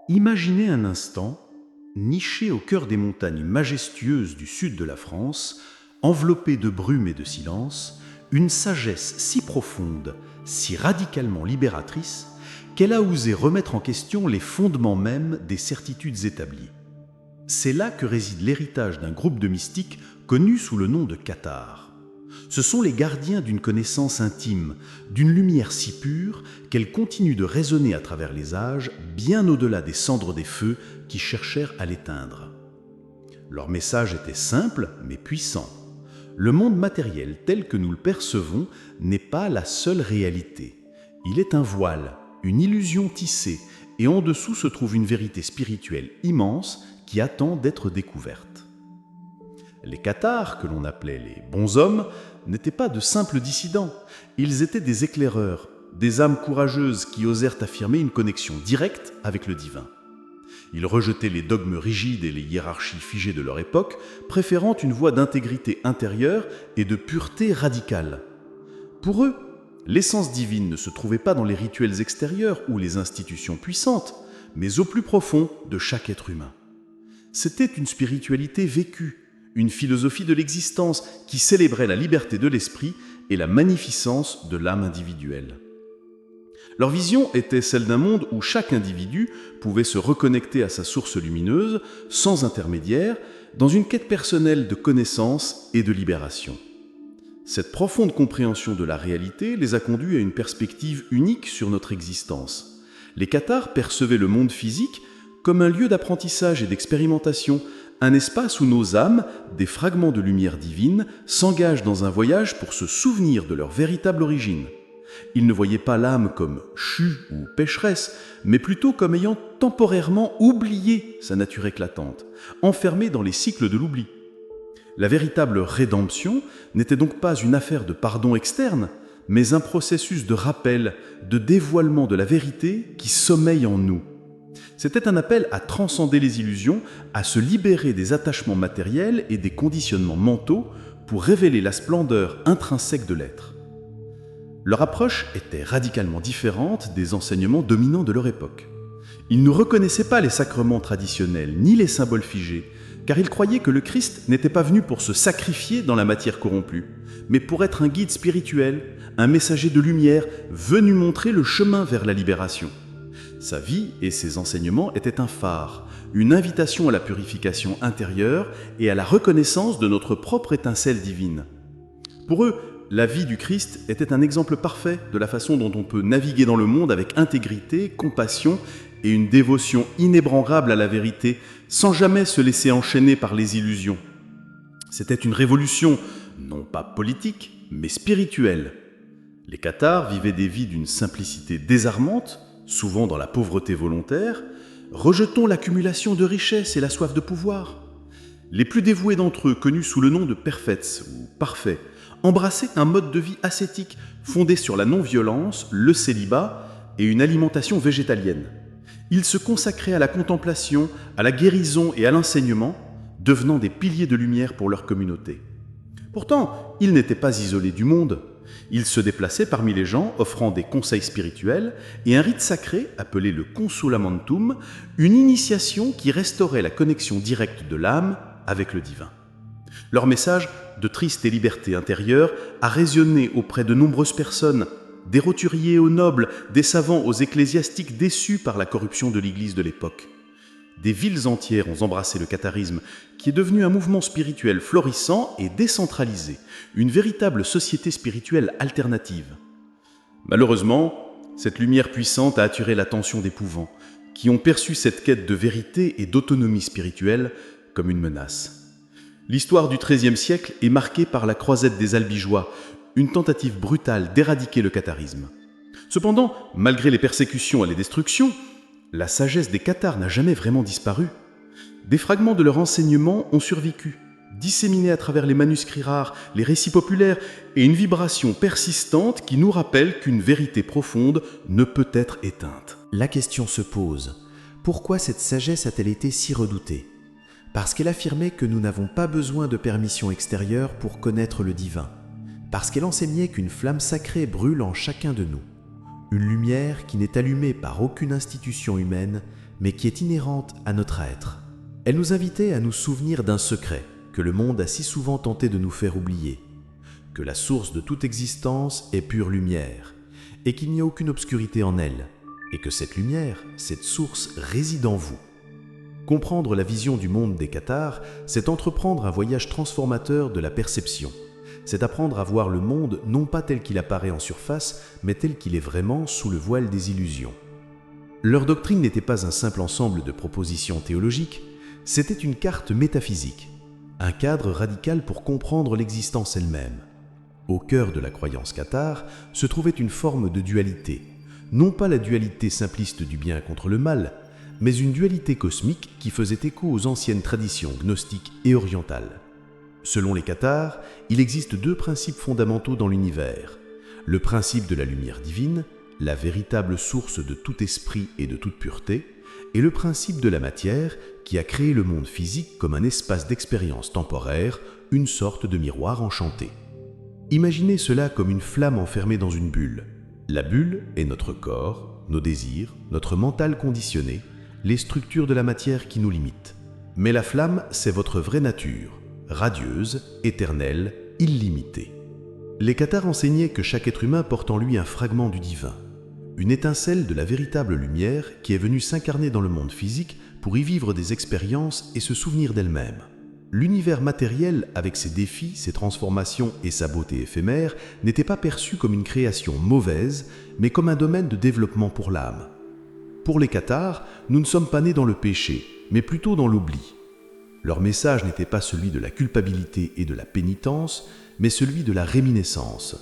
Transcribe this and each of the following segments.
Imaginez un instant, niché au cœur des montagnes majestueuses du sud de la France, enveloppé de brume et de silence, une sagesse si profonde, si radicalement libératrice, qu'elle a osé remettre en question les fondements mêmes des certitudes établies. C'est là que réside l'héritage d'un groupe de mystiques connu sous le nom de cathares. Ce sont les gardiens d'une connaissance intime, d'une lumière si pure qu'elle continue de résonner à travers les âges, bien au-delà des cendres des feux qui cherchèrent à l'éteindre. Leur message était simple mais puissant. Le monde matériel tel que nous le percevons n'est pas la seule réalité. Il est un voile, une illusion tissée, et en dessous se trouve une vérité spirituelle immense qui attend d'être découverte. Les cathares, que l'on appelait les bons hommes, n'étaient pas de simples dissidents. Ils étaient des éclaireurs, des âmes courageuses qui osèrent affirmer une connexion directe avec le divin. Ils rejetaient les dogmes rigides et les hiérarchies figées de leur époque, préférant une voie d'intégrité intérieure et de pureté radicale. Pour eux, l'essence divine ne se trouvait pas dans les rituels extérieurs ou les institutions puissantes, mais au plus profond de chaque être humain. C'était une spiritualité vécue, une philosophie de l'existence qui célébrait la liberté de l'esprit et la magnificence de l'âme individuelle. Leur vision était celle d'un monde où chaque individu pouvait se reconnecter à sa source lumineuse, sans intermédiaire, dans une quête personnelle de connaissance et de libération. Cette profonde compréhension de la réalité les a conduits à une perspective unique sur notre existence. Les cathares percevaient le monde physique comme un lieu d'apprentissage et d'expérimentation, un espace où nos âmes, des fragments de lumière divine, s'engagent dans un voyage pour se souvenir de leur véritable origine. Ils ne voyaient pas l'âme comme chue ou pécheresse, mais plutôt comme ayant temporairement oublié sa nature éclatante, enfermée dans les cycles de l'oubli. La véritable rédemption n'était donc pas une affaire de pardon externe, mais un processus de rappel, de dévoilement de la vérité qui sommeille en nous. C'était un appel à transcender les illusions, à se libérer des attachements matériels et des conditionnements mentaux pour révéler la splendeur intrinsèque de l'être. Leur approche était radicalement différente des enseignements dominants de leur époque. Ils ne reconnaissaient pas les sacrements traditionnels ni les symboles figés, car ils croyaient que le Christ n'était pas venu pour se sacrifier dans la matière corrompue, mais pour être un guide spirituel, un messager de lumière venu montrer le chemin vers la libération. Sa vie et ses enseignements étaient un phare, une invitation à la purification intérieure et à la reconnaissance de notre propre étincelle divine. Pour eux, la vie du Christ était un exemple parfait de la façon dont on peut naviguer dans le monde avec intégrité, compassion et une dévotion inébranlable à la vérité, sans jamais se laisser enchaîner par les illusions. C'était une révolution, non pas politique, mais spirituelle. Les cathares vivaient des vies d'une simplicité désarmante, souvent dans la pauvreté volontaire. Rejetons l'accumulation de richesses et la soif de pouvoir. Les plus dévoués d'entre eux, connus sous le nom de perfets ou parfaits, embrassaient un mode de vie ascétique fondé sur la non-violence, le célibat et une alimentation végétalienne. Ils se consacraient à la contemplation, à la guérison et à l'enseignement, devenant des piliers de lumière pour leur communauté. Pourtant, ils n'étaient pas isolés du monde. Ils se déplaçaient parmi les gens, offrant des conseils spirituels et un rite sacré appelé le consolamentum, une initiation qui restaurait la connexion directe de l'âme avec le divin. Leur message de triste et liberté intérieure a résonné auprès de nombreuses personnes, des roturiers aux nobles, des savants aux ecclésiastiques déçus par la corruption de l'Église de l'époque. Des villes entières ont embrassé le catharisme, qui est devenu un mouvement spirituel florissant et décentralisé, une véritable société spirituelle alternative. Malheureusement, cette lumière puissante a attiré l'attention des pouvants, qui ont perçu cette quête de vérité et d'autonomie spirituelle comme une menace. L'histoire du XIIIe siècle est marquée par la croisette des Albigeois, une tentative brutale d'éradiquer le catharisme. Cependant, malgré les persécutions et les destructions, la sagesse des cathares n'a jamais vraiment disparu. Des fragments de leur enseignement ont survécu, disséminés à travers les manuscrits rares, les récits populaires et une vibration persistante qui nous rappelle qu'une vérité profonde ne peut être éteinte. La question se pose, pourquoi cette sagesse a-t-elle été si redoutée ? Parce qu'elle affirmait que nous n'avons pas besoin de permission extérieure pour connaître le divin. Parce qu'elle enseignait qu'une flamme sacrée brûle en chacun de nous. Une lumière qui n'est allumée par aucune institution humaine, mais qui est inhérente à notre être. Elle nous invitait à nous souvenir d'un secret que le monde a si souvent tenté de nous faire oublier, que la source de toute existence est pure lumière, et qu'il n'y a aucune obscurité en elle, et que cette lumière, cette source, réside en vous. Comprendre la vision du monde des cathares, c'est entreprendre un voyage transformateur de la perception. C'est apprendre à voir le monde non pas tel qu'il apparaît en surface, mais tel qu'il est vraiment sous le voile des illusions. Leur doctrine n'était pas un simple ensemble de propositions théologiques, c'était une carte métaphysique, un cadre radical pour comprendre l'existence elle-même. Au cœur de la croyance cathare se trouvait une forme de dualité, non pas la dualité simpliste du bien contre le mal, mais une dualité cosmique qui faisait écho aux anciennes traditions gnostiques et orientales. Selon les cathares, il existe deux principes fondamentaux dans l'univers. Le principe de la lumière divine, la véritable source de tout esprit et de toute pureté, et le principe de la matière qui a créé le monde physique comme un espace d'expérience temporaire, une sorte de miroir enchanté. Imaginez cela comme une flamme enfermée dans une bulle. La bulle est notre corps, nos désirs, notre mental conditionné, les structures de la matière qui nous limitent. Mais la flamme, c'est votre vraie nature, radieuse, éternelle, illimitée. Les cathares enseignaient que chaque être humain porte en lui un fragment du divin, une étincelle de la véritable lumière qui est venue s'incarner dans le monde physique pour y vivre des expériences et se souvenir d'elle-même. L'univers matériel, avec ses défis, ses transformations et sa beauté éphémère, n'était pas perçu comme une création mauvaise, mais comme un domaine de développement pour l'âme. Pour les cathares, nous ne sommes pas nés dans le péché, mais plutôt dans l'oubli. Leur message n'était pas celui de la culpabilité et de la pénitence, mais celui de la réminiscence.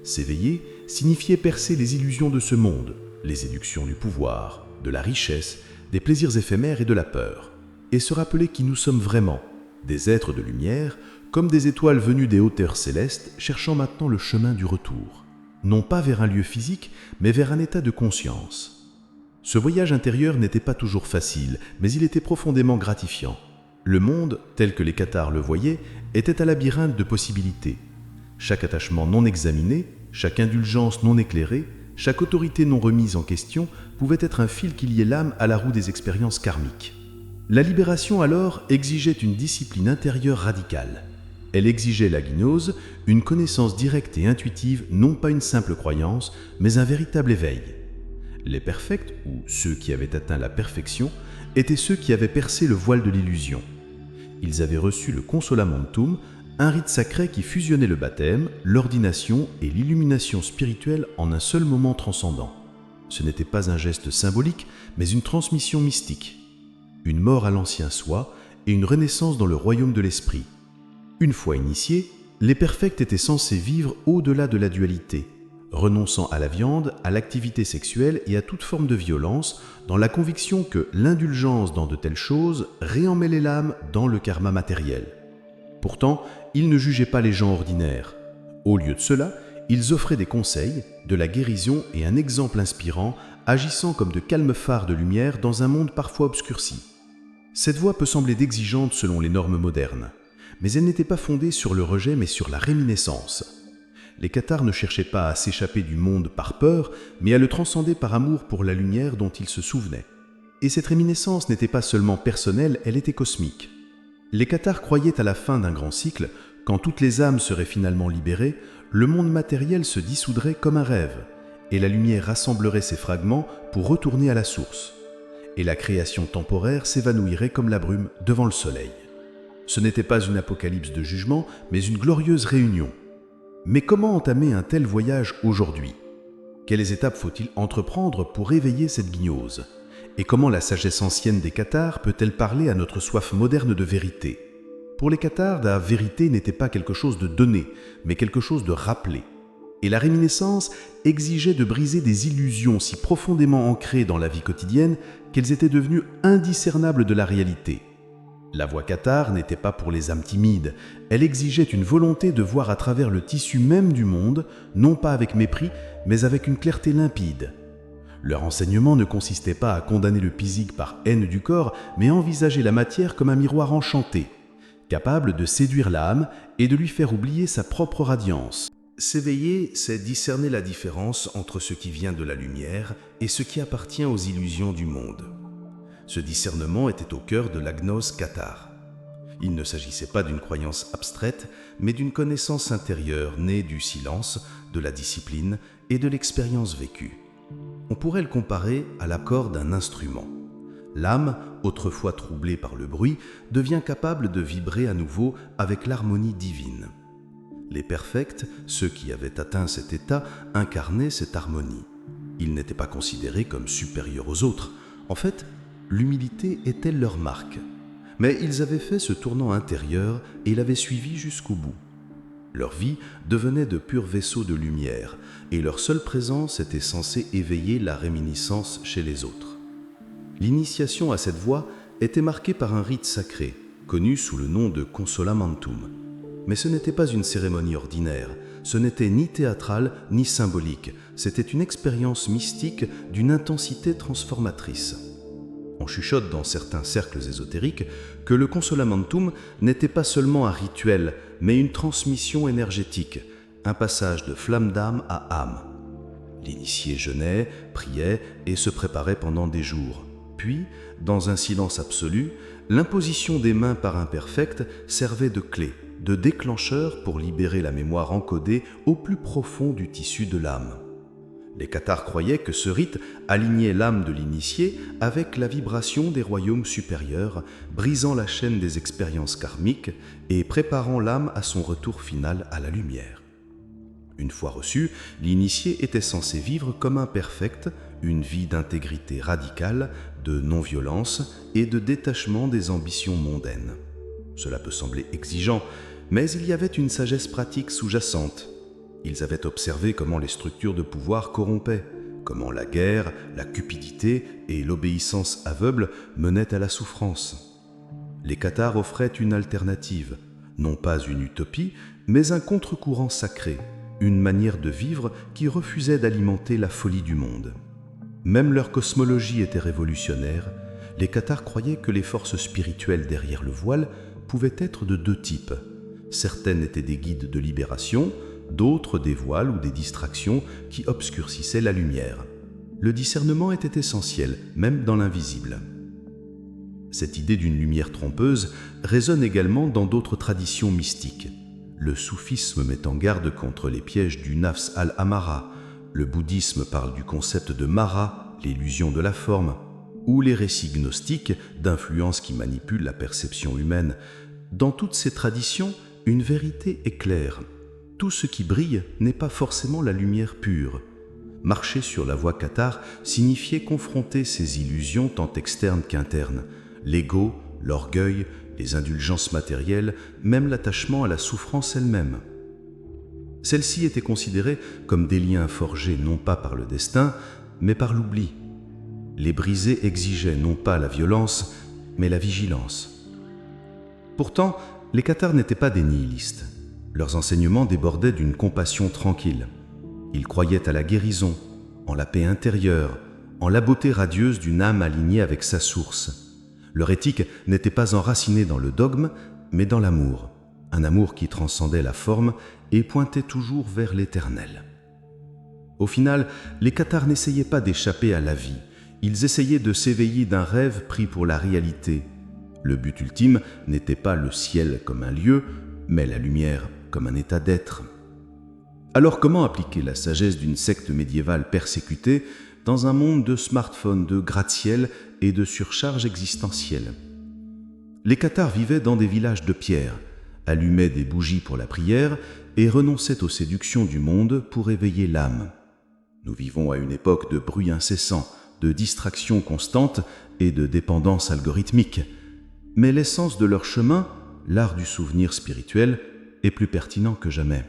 S'éveiller signifiait percer les illusions de ce monde, les séductions du pouvoir, de la richesse, des plaisirs éphémères et de la peur, et se rappeler qui nous sommes vraiment, des êtres de lumière, comme des étoiles venues des hauteurs célestes, cherchant maintenant le chemin du retour, non pas vers un lieu physique, mais vers un état de conscience. Ce voyage intérieur n'était pas toujours facile, mais il était profondément gratifiant. Le monde, tel que les cathares le voyaient, était un labyrinthe de possibilités. Chaque attachement non examiné, chaque indulgence non éclairée, chaque autorité non remise en question pouvait être un fil qui liait l'âme à la roue des expériences karmiques. La libération alors exigeait une discipline intérieure radicale. Elle exigeait la gnose, une connaissance directe et intuitive, non pas une simple croyance, mais un véritable éveil. Les perfects, ou ceux qui avaient atteint la perfection, étaient ceux qui avaient percé le voile de l'illusion. Ils avaient reçu le consolamentum, un rite sacré qui fusionnait le baptême, l'ordination et l'illumination spirituelle en un seul moment transcendant. Ce n'était pas un geste symbolique, mais une transmission mystique. Une mort à l'ancien soi et une renaissance dans le royaume de l'esprit. Une fois initiés, les perfects étaient censés vivre au-delà de la dualité, renonçant à la viande, à l'activité sexuelle et à toute forme de violence, dans la conviction que l'indulgence dans de telles choses réemmêlait l'âme dans le karma matériel. Pourtant, ils ne jugeaient pas les gens ordinaires. Au lieu de cela, ils offraient des conseils, de la guérison et un exemple inspirant, agissant comme de calmes phares de lumière dans un monde parfois obscurci. Cette voie peut sembler exigeante selon les normes modernes, mais elle n'était pas fondée sur le rejet mais sur la réminiscence. Les cathares ne cherchaient pas à s'échapper du monde par peur, mais à le transcender par amour pour la lumière dont ils se souvenaient. Et cette réminiscence n'était pas seulement personnelle, elle était cosmique. Les cathares croyaient à la fin d'un grand cycle, quand toutes les âmes seraient finalement libérées, le monde matériel se dissoudrait comme un rêve, et la lumière rassemblerait ses fragments pour retourner à la source. Et la création temporaire s'évanouirait comme la brume devant le soleil. Ce n'était pas une apocalypse de jugement, mais une glorieuse réunion. Mais comment entamer un tel voyage aujourd'hui? Quelles étapes faut-il entreprendre pour éveiller cette gnose? Et comment la sagesse ancienne des cathares peut-elle parler à notre soif moderne de vérité? Pour les cathares, la vérité n'était pas quelque chose de donné, mais quelque chose de rappelé. Et la réminiscence exigeait de briser des illusions si profondément ancrées dans la vie quotidienne qu'elles étaient devenues indiscernables de la réalité. La voie cathare n'était pas pour les âmes timides, elle exigeait une volonté de voir à travers le tissu même du monde, non pas avec mépris, mais avec une clarté limpide. Leur enseignement ne consistait pas à condamner le physique par haine du corps, mais à envisager la matière comme un miroir enchanté, capable de séduire l'âme et de lui faire oublier sa propre radiance. S'éveiller, c'est discerner la différence entre ce qui vient de la lumière et ce qui appartient aux illusions du monde. Ce discernement était au cœur de la gnose cathare. Il ne s'agissait pas d'une croyance abstraite, mais d'une connaissance intérieure née du silence, de la discipline et de l'expérience vécue. On pourrait le comparer à l'accord d'un instrument. L'âme, autrefois troublée par le bruit, devient capable de vibrer à nouveau avec l'harmonie divine. Les perfects, ceux qui avaient atteint cet état, incarnaient cette harmonie. Ils n'étaient pas considérés comme supérieurs aux autres. En fait, l'humilité était leur marque. Mais ils avaient fait ce tournant intérieur et l'avaient suivi jusqu'au bout. Leur vie devenait de purs vaisseaux de lumière, et leur seule présence était censée éveiller la réminiscence chez les autres. L'initiation à cette voie était marquée par un rite sacré, connu sous le nom de consolamentum. Mais ce n'était pas une cérémonie ordinaire, ce n'était ni théâtral ni symbolique, c'était une expérience mystique d'une intensité transformatrice. On chuchote dans certains cercles ésotériques que le consolamentum n'était pas seulement un rituel, mais une transmission énergétique, un passage de flamme d'âme à âme. L'initié jeûnait, priait et se préparait pendant des jours. Puis, dans un silence absolu, l'imposition des mains par un perfect servait de clé, de déclencheur pour libérer la mémoire encodée au plus profond du tissu de l'âme. Les cathares croyaient que ce rite alignait l'âme de l'initié avec la vibration des royaumes supérieurs, brisant la chaîne des expériences karmiques et préparant l'âme à son retour final à la lumière. Une fois reçu, l'initié était censé vivre comme un perfect, une vie d'intégrité radicale, de non-violence et de détachement des ambitions mondaines. Cela peut sembler exigeant, mais il y avait une sagesse pratique sous-jacente. Ils avaient observé comment les structures de pouvoir corrompaient, comment la guerre, la cupidité et l'obéissance aveugle menaient à la souffrance. Les cathares offraient une alternative, non pas une utopie, mais un contre-courant sacré, une manière de vivre qui refusait d'alimenter la folie du monde. Même leur cosmologie était révolutionnaire. Les cathares croyaient que les forces spirituelles derrière le voile pouvaient être de deux types. Certaines étaient des guides de libération, d'autres des voiles ou des distractions qui obscurcissaient la lumière. Le discernement était essentiel, même dans l'invisible. Cette idée d'une lumière trompeuse résonne également dans d'autres traditions mystiques. Le soufisme met en garde contre les pièges du nafs al-amara, le bouddhisme parle du concept de mara, l'illusion de la forme, ou les récits gnostiques d'influences qui manipulent la perception humaine. Dans toutes ces traditions, une vérité est claire. Tout ce qui brille n'est pas forcément la lumière pure. Marcher sur la voie cathare signifiait confronter ces illusions tant externes qu'internes. L'ego, l'orgueil, les indulgences matérielles, même l'attachement à la souffrance elle-même. Celles-ci étaient considérées comme des liens forgés non pas par le destin, mais par l'oubli. Les briser exigeaient non pas la violence, mais la vigilance. Pourtant, les cathares n'étaient pas des nihilistes. Leurs enseignements débordaient d'une compassion tranquille. Ils croyaient à la guérison, en la paix intérieure, en la beauté radieuse d'une âme alignée avec sa source. Leur éthique n'était pas enracinée dans le dogme, mais dans l'amour. Un amour qui transcendait la forme et pointait toujours vers l'éternel. Au final, les cathares n'essayaient pas d'échapper à la vie. Ils essayaient de s'éveiller d'un rêve pris pour la réalité. Le but ultime n'était pas le ciel comme un lieu, mais la lumière comme un état d'être. Alors comment appliquer la sagesse d'une secte médiévale persécutée dans un monde de smartphones, de gratte-ciel et de surcharge existentielle? Les cathares vivaient dans des villages de pierre, allumaient des bougies pour la prière et renonçaient aux séductions du monde pour éveiller l'âme. Nous vivons à une époque de bruit incessant, de distractions constantes et de dépendance algorithmique. Mais l'essence de leur chemin, l'art du souvenir spirituel, est plus pertinent que jamais.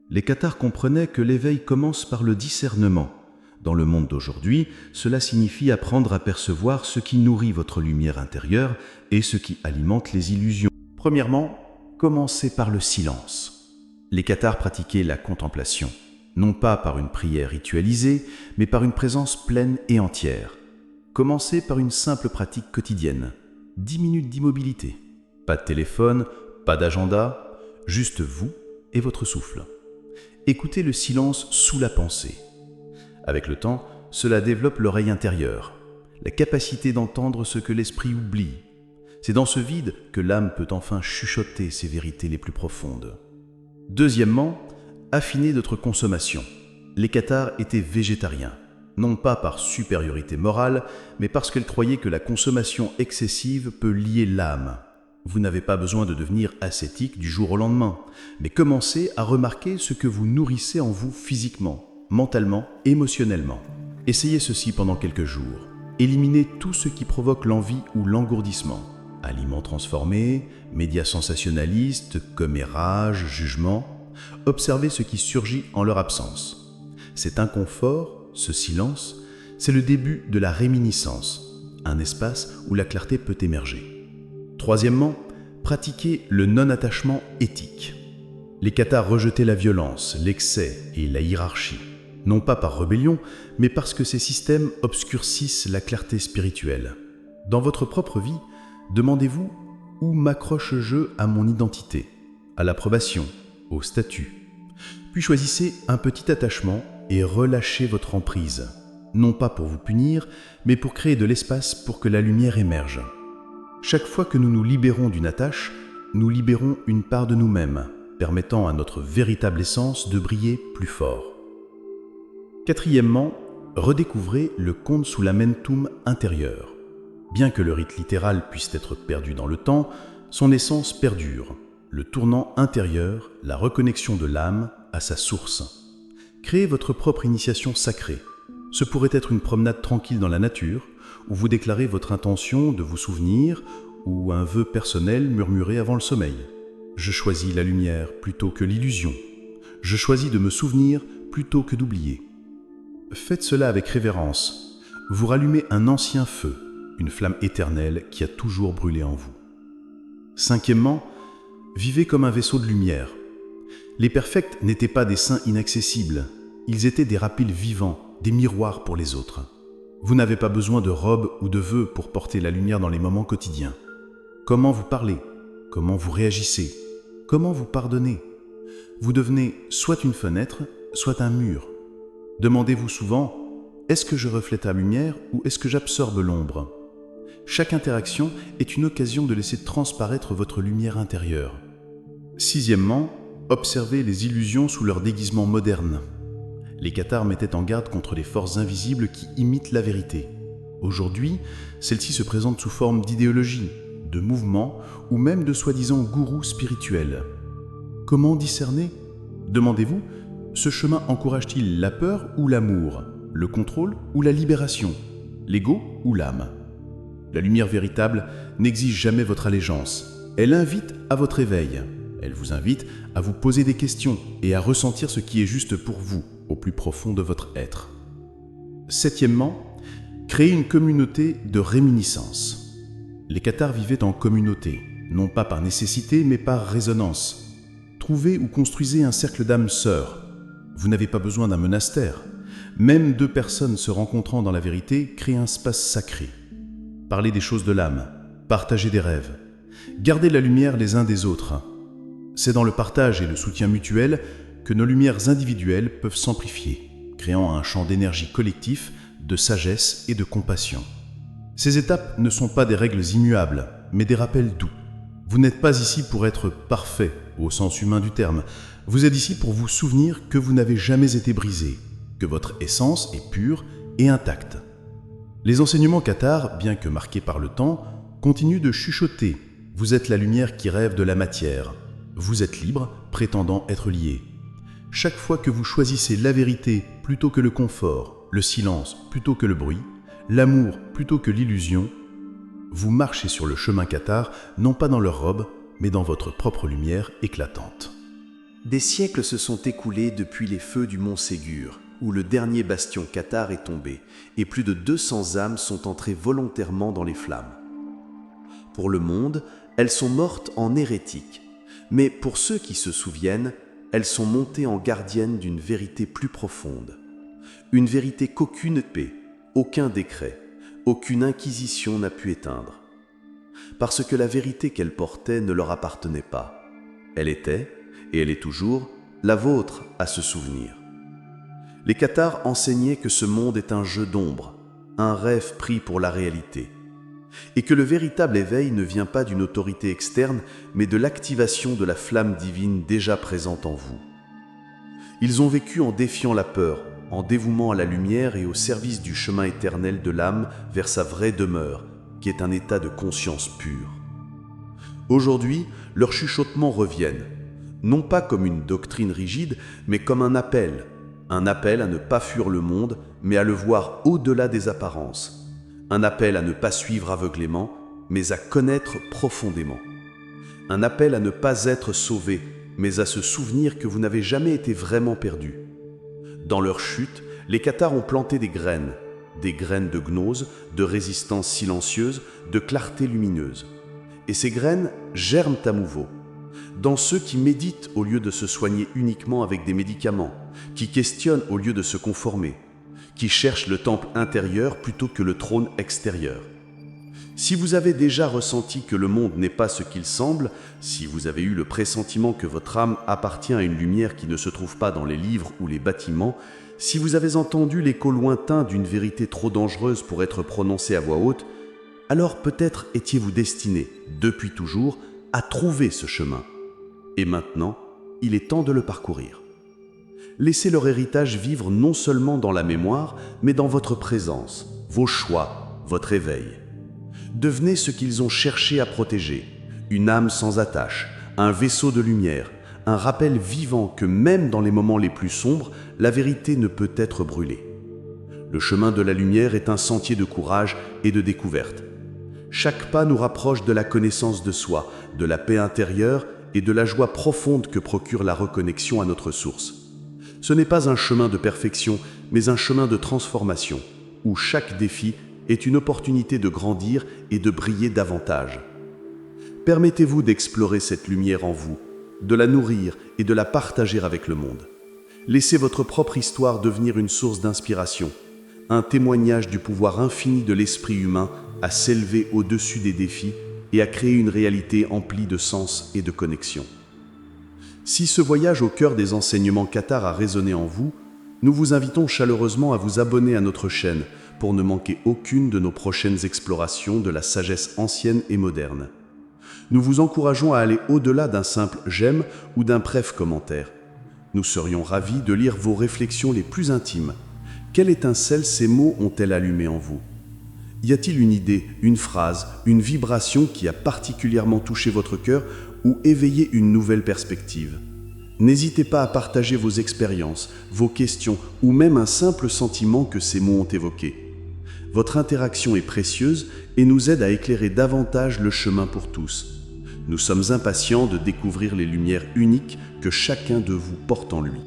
Les cathares comprenaient que l'éveil commence par le discernement. Dans le monde d'aujourd'hui, cela signifie apprendre à percevoir ce qui nourrit votre lumière intérieure et ce qui alimente les illusions. Premièrement, commencez par le silence. Les cathares pratiquaient la contemplation, non pas par une prière ritualisée, mais par une présence pleine et entière. Commencez par une simple pratique quotidienne, 10 minutes d'immobilité. Pas de téléphone, pas d'agenda, juste vous et votre souffle. Écoutez le silence sous la pensée. Avec le temps, cela développe l'oreille intérieure, la capacité d'entendre ce que l'esprit oublie. C'est dans ce vide que l'âme peut enfin chuchoter ses vérités les plus profondes. Deuxièmement, affinez notre consommation. Les cathares étaient végétariens, non pas par supériorité morale, mais parce qu'elles croyaient que la consommation excessive peut lier l'âme. Vous n'avez pas besoin de devenir ascétique du jour au lendemain, mais commencez à remarquer ce que vous nourrissez en vous physiquement, mentalement, émotionnellement. Essayez ceci pendant quelques jours. Éliminez tout ce qui provoque l'envie ou l'engourdissement. Aliments transformés, médias sensationnalistes, commérages, jugements. Observez ce qui surgit en leur absence. Cet inconfort, ce silence, c'est le début de la réminiscence, un espace où la clarté peut émerger. Troisièmement, pratiquez le non-attachement éthique. Les cathares rejetaient la violence, l'excès et la hiérarchie, non pas par rébellion, mais parce que ces systèmes obscurcissent la clarté spirituelle. Dans votre propre vie, demandez-vous où m'accroche-je à mon identité, à l'approbation, au statut. Puis choisissez un petit attachement et relâchez votre emprise, non pas pour vous punir, mais pour créer de l'espace pour que la lumière émerge. Chaque fois que nous nous libérons d'une attache, nous libérons une part de nous-mêmes, permettant à notre véritable essence de briller plus fort. Quatrièmement, redécouvrez le conte sous lamentum intérieur. Bien que le rite littéral puisse être perdu dans le temps, son essence perdure. Le tournant intérieur, la reconnexion de l'âme à sa source. Créez votre propre initiation sacrée. Ce pourrait être une promenade tranquille dans la nature, où vous déclarez votre intention de vous souvenir, ou un vœu personnel murmuré avant le sommeil. Je choisis la lumière plutôt que l'illusion. Je choisis de me souvenir plutôt que d'oublier. Faites cela avec révérence. Vous rallumez un ancien feu, une flamme éternelle qui a toujours brûlé en vous. Cinquièmement, vivez comme un vaisseau de lumière. Les perfects n'étaient pas des saints inaccessibles, ils étaient des rappels vivants, des miroirs pour les autres. Vous n'avez pas besoin de robes ou de vœux pour porter la lumière dans les moments quotidiens. Comment vous parlez? Comment vous réagissez? Comment vous pardonnez? Vous devenez soit une fenêtre, soit un mur. Demandez-vous souvent, est-ce que je reflète la lumière ou est-ce que j'absorbe l'ombre? Chaque interaction est une occasion de laisser transparaître votre lumière intérieure. Sixièmement, observez les illusions sous leur déguisement moderne. Les cathares mettaient en garde contre les forces invisibles qui imitent la vérité. Aujourd'hui, celles-ci se présentent sous forme d'idéologie, de mouvements ou même de soi-disant gourous spirituels. Comment discerner? Demandez-vous, ce chemin encourage-t-il la peur ou l'amour, le contrôle ou la libération, l'ego ou l'âme? La lumière véritable n'exige jamais votre allégeance. Elle invite à votre éveil. Elle vous invite à vous poser des questions et à ressentir ce qui est juste pour vous, au plus profond de votre être. Septièmement, créez une communauté de réminiscence. Les cathares vivaient en communauté, non pas par nécessité, mais par résonance. Trouvez ou construisez un cercle d'âmes sœurs. Vous n'avez pas besoin d'un monastère. Même deux personnes se rencontrant dans la vérité créent un espace sacré. Parlez des choses de l'âme, partagez des rêves. Gardez la lumière les uns des autres. C'est dans le partage et le soutien mutuel que nos lumières individuelles peuvent s'amplifier, créant un champ d'énergie collectif, de sagesse et de compassion. Ces étapes ne sont pas des règles immuables, mais des rappels doux. Vous n'êtes pas ici pour être parfait, au sens humain du terme. Vous êtes ici pour vous souvenir que vous n'avez jamais été brisé, que votre essence est pure et intacte. Les enseignements cathares, bien que marqués par le temps, continuent de chuchoter. Vous êtes la lumière qui rêve de la matière. Vous êtes libre, prétendant être lié. Chaque fois que vous choisissez la vérité plutôt que le confort, le silence plutôt que le bruit, l'amour plutôt que l'illusion, vous marchez sur le chemin cathare, non pas dans leur robe, mais dans votre propre lumière éclatante. Des siècles se sont écoulés depuis les feux du mont Ségur, où le dernier bastion cathare est tombé, et plus de 200 âmes sont entrées volontairement dans les flammes. Pour le monde, elles sont mortes en hérétiques, mais pour ceux qui se souviennent, elles sont montées en gardiennes d'une vérité plus profonde. Une vérité qu'aucune épée, aucun décret, aucune inquisition n'a pu éteindre. Parce que la vérité qu'elles portaient ne leur appartenait pas. Elle était, et elle est toujours, la vôtre à ce souvenir. Les cathares enseignaient que ce monde est un jeu d'ombre, un rêve pris pour la réalité, et que le véritable éveil ne vient pas d'une autorité externe, mais de l'activation de la flamme divine déjà présente en vous. Ils ont vécu en défiant la peur, en dévouement à la lumière et au service du chemin éternel de l'âme vers sa vraie demeure, qui est un état de conscience pure. Aujourd'hui, leurs chuchotements reviennent, non pas comme une doctrine rigide, mais comme un appel à ne pas fuir le monde, mais à le voir au-delà des apparences, un appel à ne pas suivre aveuglément, mais à connaître profondément, un appel à ne pas être sauvé, mais à se souvenir que vous n'avez jamais été vraiment perdu. Dans leur chute, les cathares ont planté des graines de gnose, de résistance silencieuse, de clarté lumineuse. Et ces graines germent à nouveau, dans ceux qui méditent au lieu de se soigner uniquement avec des médicaments, qui questionnent au lieu de se conformer, qui cherchent le temple intérieur plutôt que le trône extérieur. Si vous avez déjà ressenti que le monde n'est pas ce qu'il semble, si vous avez eu le pressentiment que votre âme appartient à une lumière qui ne se trouve pas dans les livres ou les bâtiments, si vous avez entendu l'écho lointain d'une vérité trop dangereuse pour être prononcée à voix haute, alors peut-être étiez-vous destiné, depuis toujours, à trouver ce chemin. Et maintenant, il est temps de le parcourir. Laissez leur héritage vivre non seulement dans la mémoire, mais dans votre présence, vos choix, votre éveil. Devenez ce qu'ils ont cherché à protéger, une âme sans attache, un vaisseau de lumière, un rappel vivant que même dans les moments les plus sombres, la vérité ne peut être brûlée. Le chemin de la lumière est un sentier de courage et de découverte. Chaque pas nous rapproche de la connaissance de soi, de la paix intérieure et de la joie profonde que procure la reconnexion à notre source. Ce n'est pas un chemin de perfection, mais un chemin de transformation, où chaque défi est une opportunité de grandir et de briller davantage. Permettez-vous d'explorer cette lumière en vous, de la nourrir et de la partager avec le monde. Laissez votre propre histoire devenir une source d'inspiration, un témoignage du pouvoir infini de l'esprit humain à s'élever au-dessus des défis et à créer une réalité emplie de sens et de connexion. Si ce voyage au cœur des enseignements cathares a résonné en vous, nous vous invitons chaleureusement à vous abonner à notre chaîne pour ne manquer aucune de nos prochaines explorations de la sagesse ancienne et moderne. Nous vous encourageons à aller au-delà d'un simple « j'aime » ou d'un bref commentaire. Nous serions ravis de lire vos réflexions les plus intimes. Quelle étincelle ces mots ont-elles allumé en vous ? Y a-t-il une idée, une phrase, une vibration qui a particulièrement touché votre cœur ou éveillé une nouvelle perspective ? N'hésitez pas à partager vos expériences, vos questions ou même un simple sentiment que ces mots ont évoqué. Votre interaction est précieuse et nous aide à éclairer davantage le chemin pour tous. Nous sommes impatients de découvrir les lumières uniques que chacun de vous porte en lui.